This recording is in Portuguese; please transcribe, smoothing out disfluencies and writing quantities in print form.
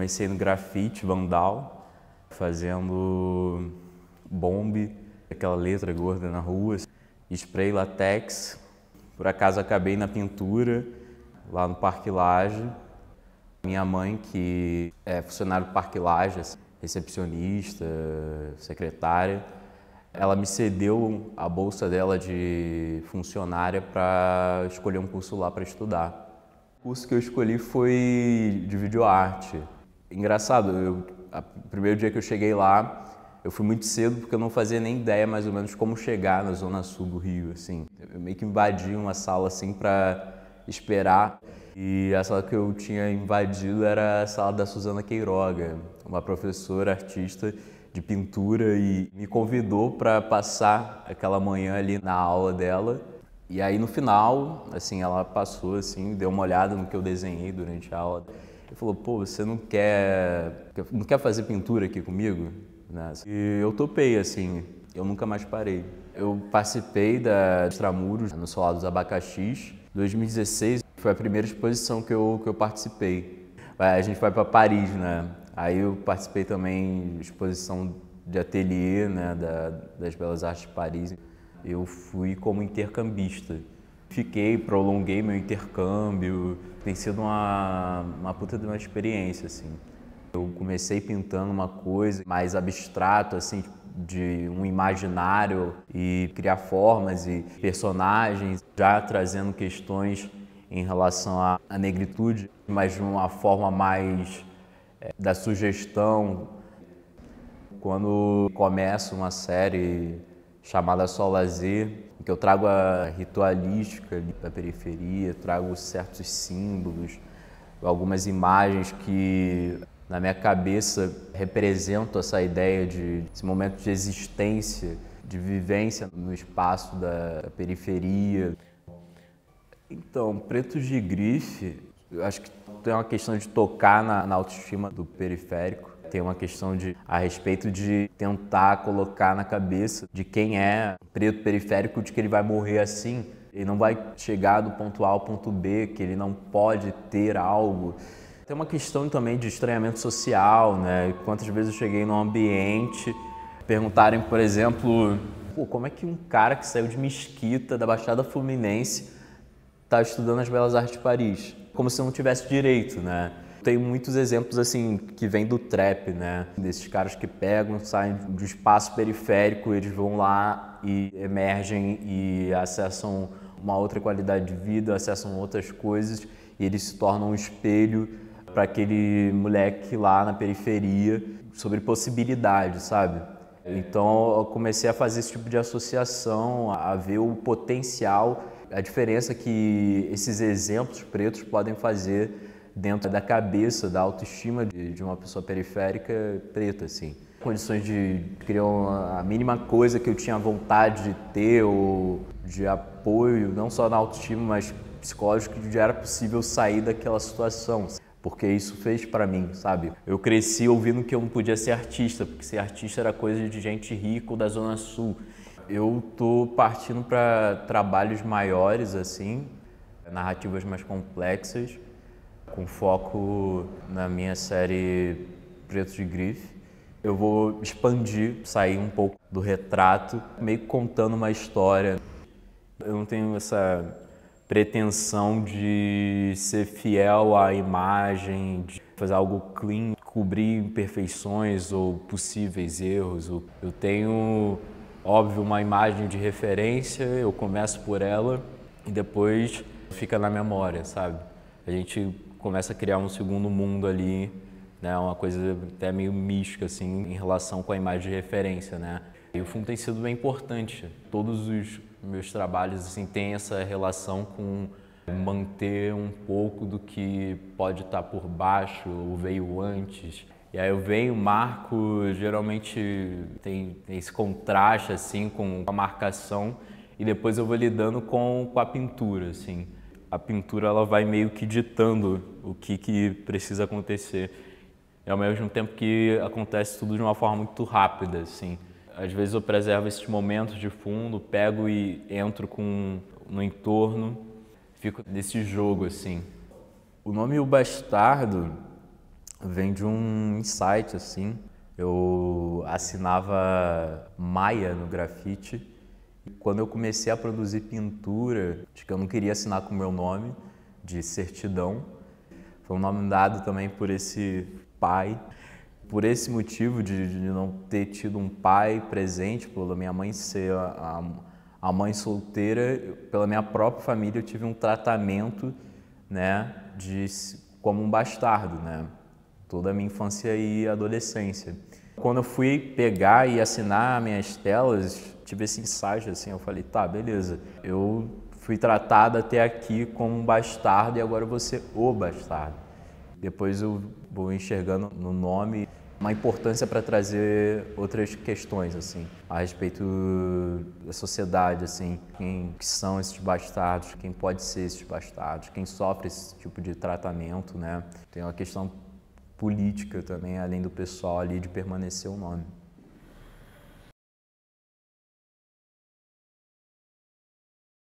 comecei no grafite, vandal, fazendo bombe, aquela letra gorda na rua, spray latex. Por acaso acabei na pintura, lá no Parque Lage. Minha mãe, que é funcionária do Parque Lage, recepcionista, secretária, ela me cedeu a bolsa dela de funcionária para escolher um curso lá para estudar. O curso que eu escolhi foi de videoarte. Engraçado, o primeiro dia que eu cheguei lá, eu fui muito cedo porque eu não fazia nem ideia mais ou menos como chegar na zona sul do Rio, assim. Eu meio que invadi uma sala assim para esperar. E a sala que eu tinha invadido era a sala da Suzana Queiroga, uma professora artista de pintura, e me convidou para passar aquela manhã ali na aula dela. E aí no final, assim, ela passou assim, deu uma olhada no que eu desenhei durante a aula e falou: "Pô, você não quer fazer pintura aqui comigo?" E eu topei, assim, eu nunca mais parei. Eu participei da Extramuros no Solar dos Abacaxis, 2016. Foi a primeira exposição que eu participei. A gente vai para Paris, né? Aí eu participei também de exposição de ateliê, né, das Belas Artes de Paris. Eu fui como intercambista. Prolonguei meu intercâmbio. Tem sido uma puta de uma experiência, assim. Eu comecei pintando uma coisa mais abstrato, assim, de um imaginário, e criar formas e personagens, já trazendo questões em relação à negritude, mas de uma forma mais da sugestão. Quando começo uma série chamada Só Lazer, que eu trago a ritualística da periferia, trago certos símbolos, algumas imagens que na minha cabeça representam essa ideia esse momento de existência, de vivência no espaço da periferia. Então, Pretos de Grife, eu acho que tem uma questão de tocar na autoestima do periférico. Tem uma questão a respeito de tentar colocar na cabeça de quem é preto periférico, de que ele vai morrer assim. Ele não vai chegar do ponto A ao ponto B, que ele não pode ter algo. Tem uma questão também de estranhamento social, né? Quantas vezes eu cheguei num ambiente, perguntarem, por exemplo, pô, como é que um cara que saiu de Mesquita, da Baixada Fluminense, está estudando as Belas Artes de Paris? Como se não tivesse direito, né? Tem muitos exemplos assim que vêm do trap, né? Desses caras que pegam, saem do espaço periférico, eles vão lá e emergem e acessam uma outra qualidade de vida, acessam outras coisas, e eles se tornam um espelho para aquele moleque lá na periferia sobre possibilidades, sabe? Então eu comecei a fazer esse tipo de associação, a ver o potencial, a diferença que esses exemplos pretos podem fazer dentro da cabeça, da autoestima de uma pessoa periférica preta, assim. Condições de criar a mínima coisa que eu tinha vontade de ter, ou de apoio, não só na autoestima, mas psicológico, que já era possível sair daquela situação. Porque isso fez pra mim, sabe? Eu cresci ouvindo que eu não podia ser artista, porque ser artista era coisa de gente rica ou da Zona Sul. Eu tô partindo para trabalhos maiores, assim, narrativas mais complexas, com foco na minha série Pretos de Grife. Eu vou expandir, sair um pouco do retrato, meio que contando uma história. Eu não tenho essa pretensão de ser fiel à imagem, de fazer algo clean, cobrir imperfeições ou possíveis erros. Eu tenho, óbvio, uma imagem de referência, eu começo por ela e depois fica na memória, sabe? A gente começa a criar um segundo mundo ali, né? Uma coisa até meio mística, assim, em relação com a imagem de referência, né? E o fundo tem sido bem importante. Todos os meus trabalhos, assim, têm essa relação com manter um pouco do que pode estar por baixo ou veio antes. E aí eu venho, marco, geralmente tem esse contraste, assim, com a marcação, e depois eu vou lidando com a pintura, assim. A pintura, ela vai meio que ditando o que precisa acontecer. E ao mesmo tempo que acontece tudo de uma forma muito rápida, assim. Às vezes eu preservo esses momentos de fundo, pego e entro no entorno, fico nesse jogo, assim. O nome O Bastardo vem de um insight, assim. Eu assinava Maia no grafite. E quando eu comecei a produzir pintura, acho que eu não queria assinar com o meu nome, de certidão. Foi um nome dado também por esse pai. Por esse motivo de não ter tido um pai presente, pela minha mãe ser a mãe solteira, pela minha própria família eu tive um tratamento, né, como um bastardo, né, toda a minha infância e adolescência. Quando eu fui pegar e assinar minhas telas, tive esse insight, assim, eu falei, tá, beleza, eu fui tratado até aqui como um bastardo e agora eu vou ser o bastardo. Depois eu vou enxergando no nome uma importância para trazer outras questões, assim, a respeito da sociedade, assim, quem que são esses bastardos, quem pode ser esses bastardos, quem sofre esse tipo de tratamento, né? Tem uma questão política também, além do pessoal ali, de permanecer o nome.